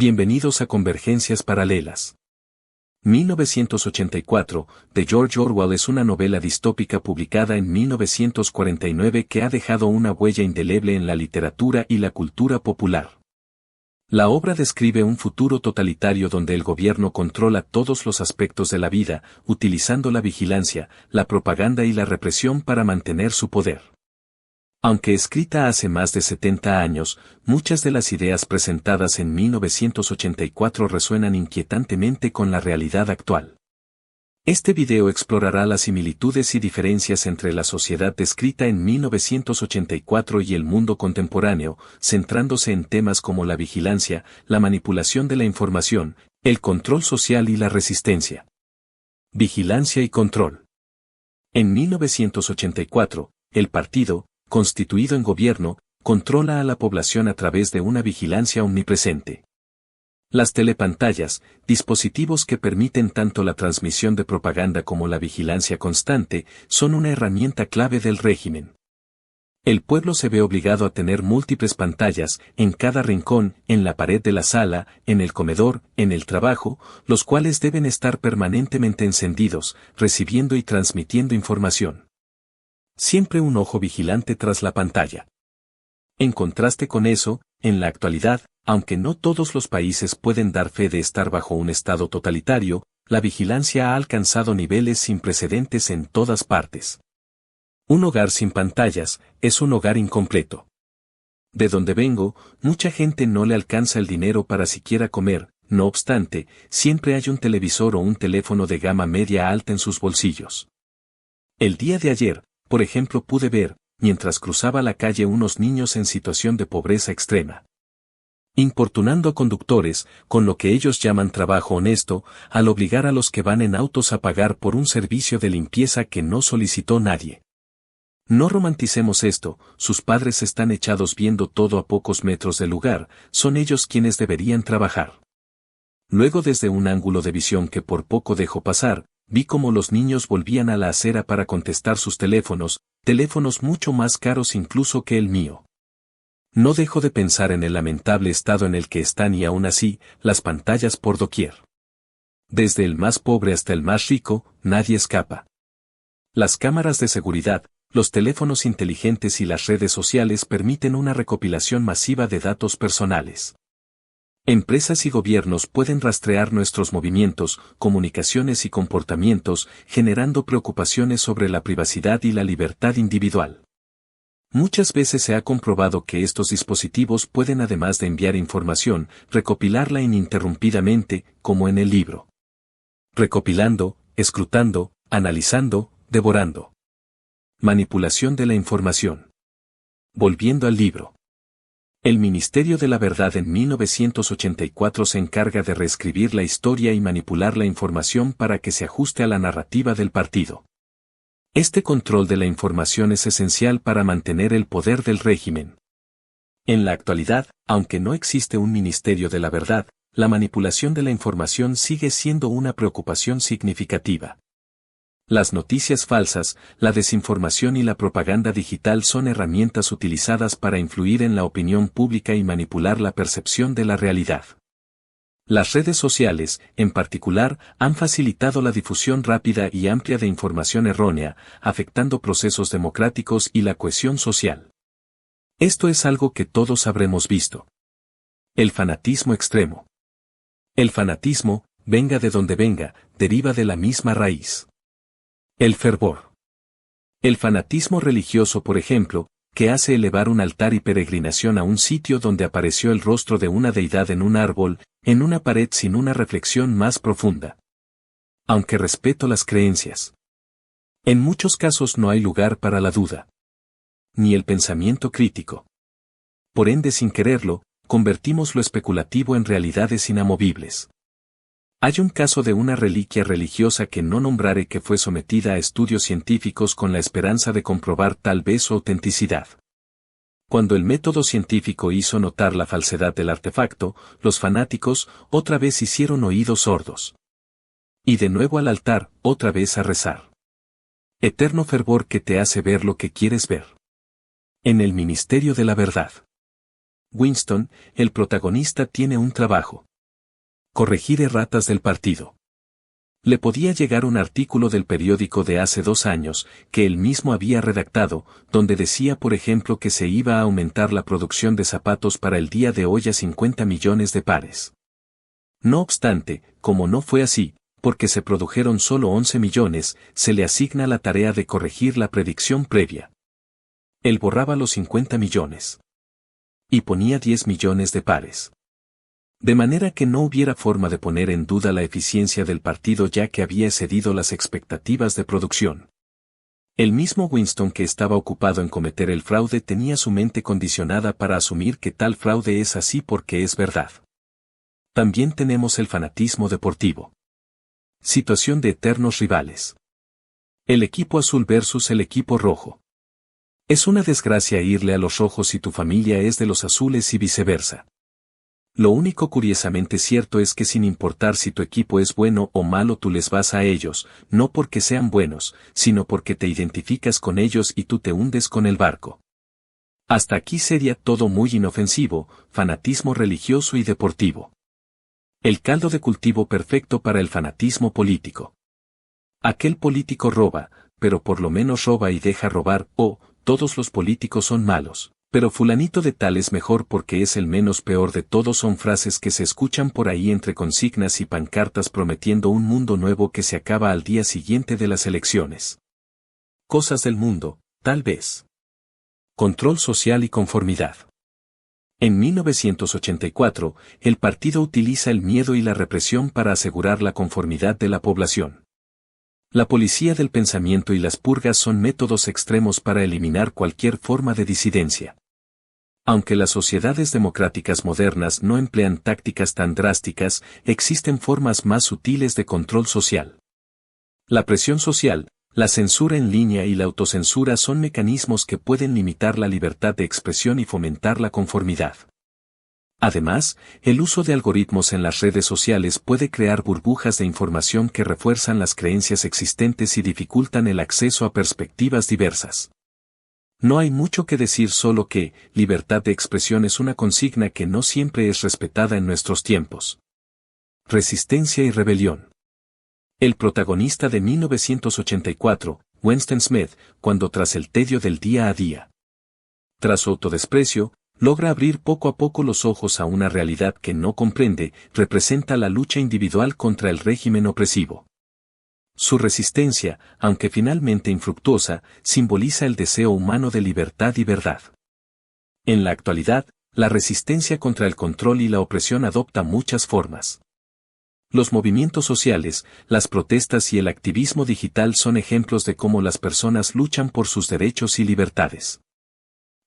Bienvenidos a Convergencias Paralelas. 1984, de George Orwell es una novela distópica publicada en 1949 que ha dejado una huella indeleble en la literatura y la cultura popular. La obra describe un futuro totalitario donde el gobierno controla todos los aspectos de la vida, utilizando la vigilancia, la propaganda y la represión para mantener su poder. Aunque escrita hace más de 70 años, muchas de las ideas presentadas en 1984 resuenan inquietantemente con la realidad actual. Este video explorará las similitudes y diferencias entre la sociedad descrita en 1984 y el mundo contemporáneo, centrándose en temas como la vigilancia, la manipulación de la información, el control social y la resistencia. Vigilancia y control. En 1984, el partido, constituido en gobierno, controla a la población a través de una vigilancia omnipresente. Las telepantallas, dispositivos que permiten tanto la transmisión de propaganda como la vigilancia constante, son una herramienta clave del régimen. El pueblo se ve obligado a tener múltiples pantallas, en cada rincón, en la pared de la sala, en el comedor, en el trabajo, los cuales deben estar permanentemente encendidos, recibiendo y transmitiendo información. Siempre un ojo vigilante tras la pantalla. En contraste con eso, en la actualidad, aunque no todos los países pueden dar fe de estar bajo un estado totalitario, la vigilancia ha alcanzado niveles sin precedentes en todas partes. Un hogar sin pantallas es un hogar incompleto. De donde vengo, mucha gente no le alcanza el dinero para siquiera comer, no obstante, siempre hay un televisor o un teléfono de gama media alta en sus bolsillos. El día de ayer, por ejemplo, pude ver, mientras cruzaba la calle, unos niños en situación de pobreza extrema, importunando a conductores, con lo que ellos llaman trabajo honesto, al obligar a los que van en autos a pagar por un servicio de limpieza que no solicitó nadie. No romanticemos esto, sus padres están echados viendo todo a pocos metros del lugar, son ellos quienes deberían trabajar. Luego, desde un ángulo de visión que por poco dejo pasar, vi cómo los niños volvían a la acera para contestar sus teléfonos mucho más caros incluso que el mío. No dejo de pensar en el lamentable estado en el que están y aún así, las pantallas por doquier. Desde el más pobre hasta el más rico, nadie escapa. Las cámaras de seguridad, los teléfonos inteligentes y las redes sociales permiten una recopilación masiva de datos personales. Empresas y gobiernos pueden rastrear nuestros movimientos, comunicaciones y comportamientos, generando preocupaciones sobre la privacidad y la libertad individual. Muchas veces se ha comprobado que estos dispositivos pueden, además de enviar información, recopilarla ininterrumpidamente, como en el libro. Recopilando, escrutando, analizando, devorando. Manipulación de la información. Volviendo al libro. El Ministerio de la Verdad en 1984 se encarga de reescribir la historia y manipular la información para que se ajuste a la narrativa del partido. Este control de la información es esencial para mantener el poder del régimen. En la actualidad, aunque no existe un Ministerio de la Verdad, la manipulación de la información sigue siendo una preocupación significativa. Las noticias falsas, la desinformación y la propaganda digital son herramientas utilizadas para influir en la opinión pública y manipular la percepción de la realidad. Las redes sociales, en particular, han facilitado la difusión rápida y amplia de información errónea, afectando procesos democráticos y la cohesión social. Esto es algo que todos habremos visto. El fanatismo extremo. El fanatismo, venga de donde venga, deriva de la misma raíz. El fervor. El fanatismo religioso, por ejemplo, que hace elevar un altar y peregrinación a un sitio donde apareció el rostro de una deidad en un árbol, en una pared sin una reflexión más profunda. Aunque respeto las creencias. En muchos casos no hay lugar para la duda. Ni el pensamiento crítico. Por ende, sin quererlo, convertimos lo especulativo en realidades inamovibles. Hay un caso de una reliquia religiosa que no nombraré que fue sometida a estudios científicos con la esperanza de comprobar tal vez su autenticidad. Cuando el método científico hizo notar la falsedad del artefacto, los fanáticos otra vez hicieron oídos sordos. Y de nuevo al altar, otra vez a rezar. Eterno fervor que te hace ver lo que quieres ver. En el Ministerio de la Verdad. Winston, el protagonista, tiene un trabajo. Corregir erratas del partido. Le podía llegar un artículo del periódico de hace 2 años, que él mismo había redactado, donde decía por ejemplo que se iba a aumentar la producción de zapatos para el día de hoy a 50 millones de pares. No obstante, como no fue así, porque se produjeron solo 11 millones, se le asigna la tarea de corregir la predicción previa. Él borraba los 50 millones. Y ponía 10 millones de pares. De manera que no hubiera forma de poner en duda la eficiencia del partido ya que había excedido las expectativas de producción. El mismo Winston que estaba ocupado en cometer el fraude tenía su mente condicionada para asumir que tal fraude es así porque es verdad. También tenemos el fanatismo deportivo. Situación de eternos rivales. El equipo azul versus el equipo rojo. Es una desgracia irle a los rojos si tu familia es de los azules y viceversa. Lo único curiosamente cierto es que sin importar si tu equipo es bueno o malo tú les vas a ellos, no porque sean buenos, sino porque te identificas con ellos y tú te hundes con el barco. Hasta aquí sería todo muy inofensivo, fanatismo religioso y deportivo. El caldo de cultivo perfecto para el fanatismo político. Aquel político roba, pero por lo menos roba y deja robar, o, todos los políticos son malos. Pero fulanito de tal es mejor porque es el menos peor de todos son frases que se escuchan por ahí entre consignas y pancartas prometiendo un mundo nuevo que se acaba al día siguiente de las elecciones. Cosas del mundo, tal vez. Control social y conformidad. En 1984, el partido utiliza el miedo y la represión para asegurar la conformidad de la población. La policía del pensamiento y las purgas son métodos extremos para eliminar cualquier forma de disidencia. Aunque las sociedades democráticas modernas no emplean tácticas tan drásticas, existen formas más sutiles de control social. La presión social, la censura en línea y la autocensura son mecanismos que pueden limitar la libertad de expresión y fomentar la conformidad. Además, el uso de algoritmos en las redes sociales puede crear burbujas de información que refuerzan las creencias existentes y dificultan el acceso a perspectivas diversas. No hay mucho que decir, solo que libertad de expresión es una consigna que no siempre es respetada en nuestros tiempos. Resistencia y rebelión. El protagonista de 1984, Winston Smith, cuando tras el tedio del día a día, tras su autodesprecio, logra abrir poco a poco los ojos a una realidad que no comprende, representa la lucha individual contra el régimen opresivo. Su resistencia, aunque finalmente infructuosa, simboliza el deseo humano de libertad y verdad. En la actualidad, la resistencia contra el control y la opresión adopta muchas formas. Los movimientos sociales, las protestas y el activismo digital son ejemplos de cómo las personas luchan por sus derechos y libertades.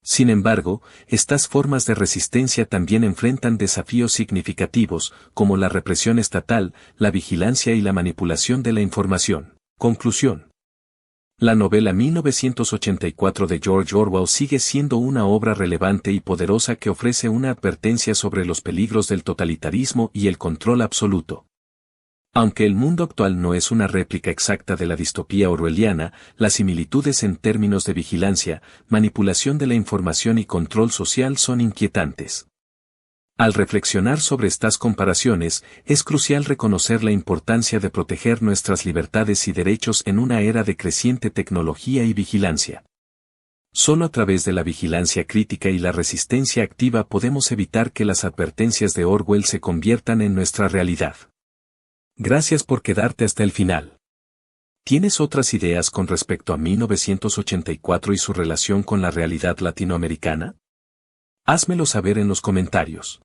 Sin embargo, estas formas de resistencia también enfrentan desafíos significativos, como la represión estatal, la vigilancia y la manipulación de la información. Conclusión. La novela 1984 de George Orwell sigue siendo una obra relevante y poderosa que ofrece una advertencia sobre los peligros del totalitarismo y el control absoluto. Aunque el mundo actual no es una réplica exacta de la distopía orwelliana, las similitudes en términos de vigilancia, manipulación de la información y control social son inquietantes. Al reflexionar sobre estas comparaciones, es crucial reconocer la importancia de proteger nuestras libertades y derechos en una era de creciente tecnología y vigilancia. Solo a través de la vigilancia crítica y la resistencia activa podemos evitar que las advertencias de Orwell se conviertan en nuestra realidad. Gracias por quedarte hasta el final. ¿Tienes otras ideas con respecto a 1984 y su relación con la realidad latinoamericana? Házmelo saber en los comentarios.